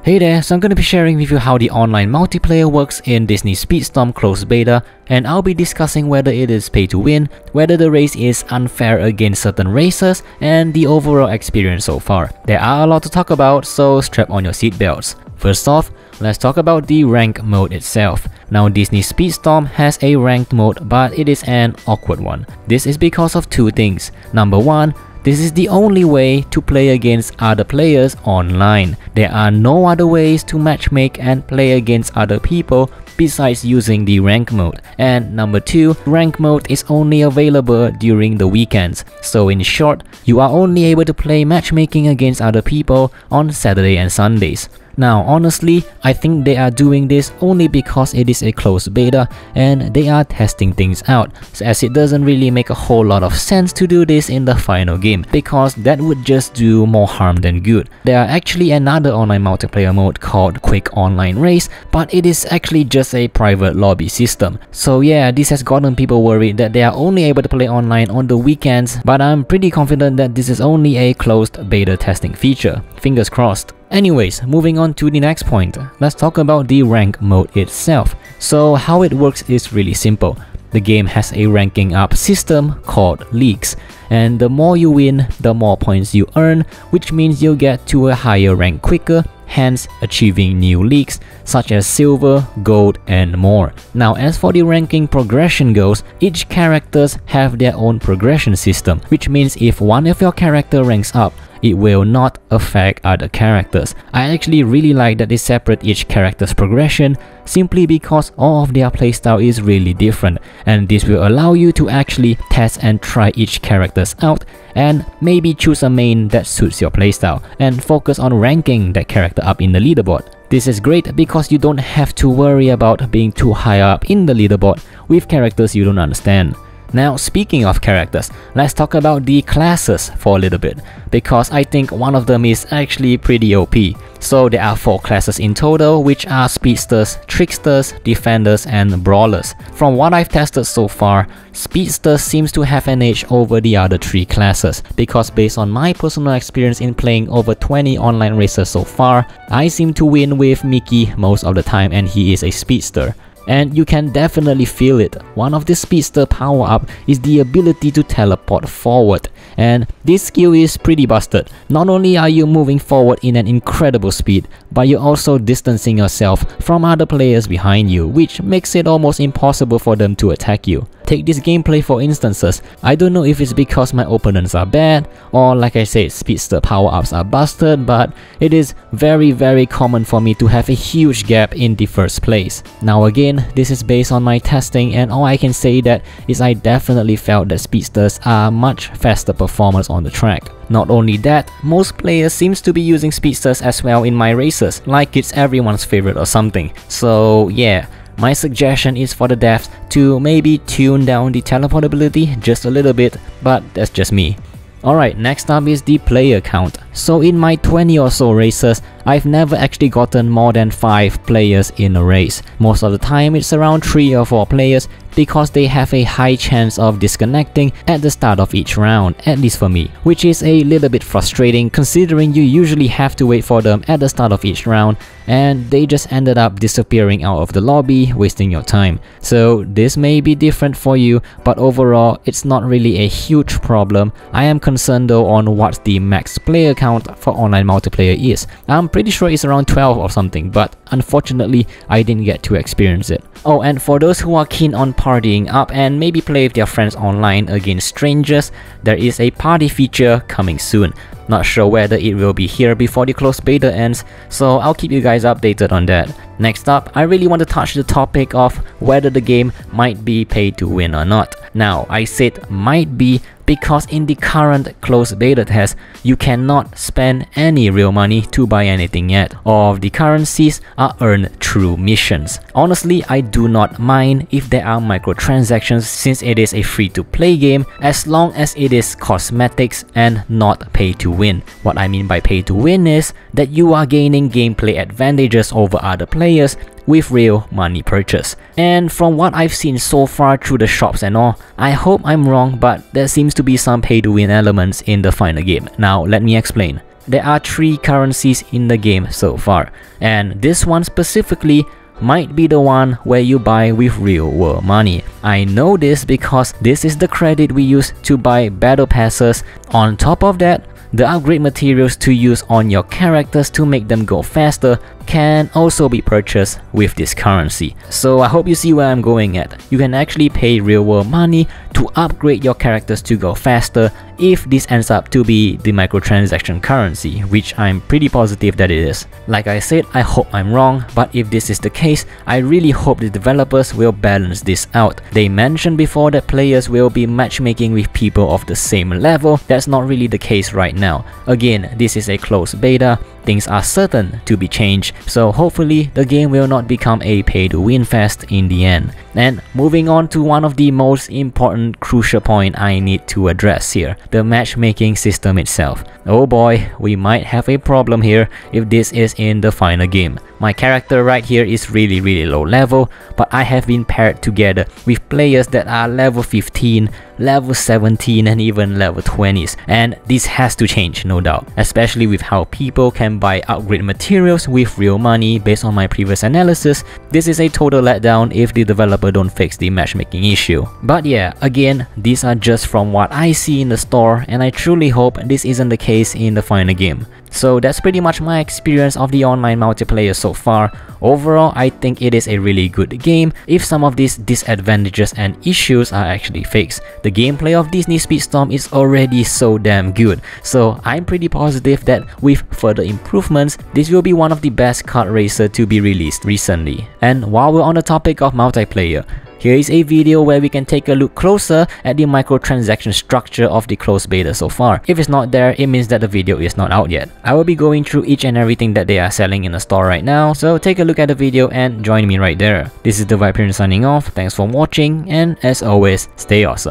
Hey there, so I'm going to be sharing with you how the online multiplayer works in Disney Speedstorm closed beta, and I'll be discussing whether it is pay to win, whether the race is unfair against certain races, and the overall experience so far. There are a lot to talk about, so strap on your seatbelts. First off, let's talk about the rank mode itself. Now, Disney Speedstorm has a ranked mode, but it is an awkward one. This is because of two things. Number one, this is the only way to play against other players online. There are no other ways to matchmake and play against other people besides using the rank mode. And number two, rank mode is only available during the weekends. So in short, you are only able to play matchmaking against other people on Saturday and Sundays. Now honestly, I think they are doing this only because it is a closed beta and they are testing things out, as it doesn't really make a whole lot of sense to do this in the final game, because that would just do more harm than good. There are actually another online multiplayer mode called Quick Online Race, but it is actually just a private lobby system. So yeah, this has gotten people worried that they are only able to play online on the weekends, but I'm pretty confident that this is only a closed beta testing feature. Fingers crossed. Anyways, moving on to the next point, let's talk about the rank mode itself. So how it works is really simple. The game has a ranking up system called leagues, and the more you win, the more points you earn, which means you'll get to a higher rank quicker, hence achieving new leagues such as silver, gold, and more. Now, as for the ranking progression goes, each characters have their own progression system, which means if one of your character ranks up, it will not affect other characters. I actually really like that they separate each character's progression simply because all of their playstyle is really different, and this will allow you to actually test and try each characters out and maybe choose a main that suits your playstyle and focus on ranking that character up in the leaderboard. This is great because you don't have to worry about being too high up in the leaderboard with characters you don't understand. Now, speaking of characters, let's talk about the classes for a little bit, because I think one of them is actually pretty OP. So there are 4 classes in total, which are Speedsters, Tricksters, Defenders, and Brawlers. From what I've tested so far, Speedsters seems to have an edge over the other 3 classes, because based on my personal experience in playing over 20 online races so far, I seem to win with Mickey most of the time, and he is a Speedster. And you can definitely feel it. One of the Speedster power-up is the ability to teleport forward, and this skill is pretty busted. Not only are you moving forward in an incredible speed, but you're also distancing yourself from other players behind you, which makes it almost impossible for them to attack you. Take this gameplay for instances. I don't know if it's because my opponents are bad, or like I said, Speedster power-ups are busted, but it is very common for me to have a huge gap in the first place. Now again, this is based on my testing, and all I can say that is I definitely felt that Speedsters are much faster performers on the track. Not only that, most players seems to be using Speedsters as well in my races, like it's everyone's favorite or something. So yeah, my suggestion is for the devs to maybe tune down the teleportability just a little bit, but that's just me. Alright, next up is the player count. So in my 20 or so races, I've never actually gotten more than 5 players in a race. Most of the time it's around 3 or 4 players, because they have a high chance of disconnecting at the start of each round, at least for me, which is a little bit frustrating considering you usually have to wait for them at the start of each round, and they just ended up disappearing out of the lobby, wasting your time. So this may be different for you, but overall it's not really a huge problem. I am concerned though on what the max player count for online multiplayer is. I'm pretty sure it's around 12 or something, but unfortunately I didn't get to experience it. Oh, and for those who are keen on partying up and maybe play with their friends online against strangers, there is a party feature coming soon. Not sure whether it will be here before the closed beta ends, so I'll keep you guys updated on that. Next up, I really want to touch the topic of whether the game might be pay to win or not. Now, I said might be because in the current closed beta test, you cannot spend any real money to buy anything yet. All of the currencies are earned through missions. Honestly, I do not mind if there are microtransactions since it is a free-to-play game, as long as it is cosmetics and not pay to win. What I mean by pay to win is that you are gaining gameplay advantages over other players with real money purchase. And from what I've seen so far through the shops and all, I hope I'm wrong, but there seems to be some pay to win elements in the final game. Now let me explain. there are 3 currencies in the game so far, and this one specifically might be the one where you buy with real world money. I know this because this is the credit we use to buy battle passes. On top of that, the upgrade materials to use on your characters to make them go faster can also be purchased with this currency. So I hope you see where I'm going at. You can actually pay real world money to upgrade your characters to go faster if this ends up to be the microtransaction currency, which I'm pretty positive that it is. Like I said, I hope I'm wrong, but if this is the case, I really hope the developers will balance this out. They mentioned before that players will be matchmaking with people of the same level. That's not really the case right now. Again, this is a closed beta. Things are certain to be changed, so hopefully the game will not become a pay-to-win fest in the end. And moving on to one of the most important crucial point I need to address here, the matchmaking system itself. Oh boy, we might have a problem here if this is in the final game. My character right here is really low level, but I have been paired together with players that are level 15, level 17 and even level 20s, and this has to change, no doubt, especially with how people can buy upgrade materials with real money. Based on my previous analysis, this is a total letdown if the developer don't fix the matchmaking issue. But yeah, again, these are just from what I see in the store, and I truly hope this isn't the case in the final game. So that's pretty much my experience of the online multiplayer so far. Overall, I think it is a really good game if some of these disadvantages and issues are actually fixed. The gameplay of Disney Speedstorm is already so damn good, so I'm pretty positive that with further improvements, this will be one of the best kart racer to be released recently. And while we're on the topic of multiplayer, here is a video where we can take a look closer at the microtransaction structure of the closed beta so far. If it's not there, it means that the video is not out yet. I will be going through each and everything that they are selling in the store right now, so take a look at the video and join me right there. This is the Viperine signing off, thanks for watching, and as always, stay awesome.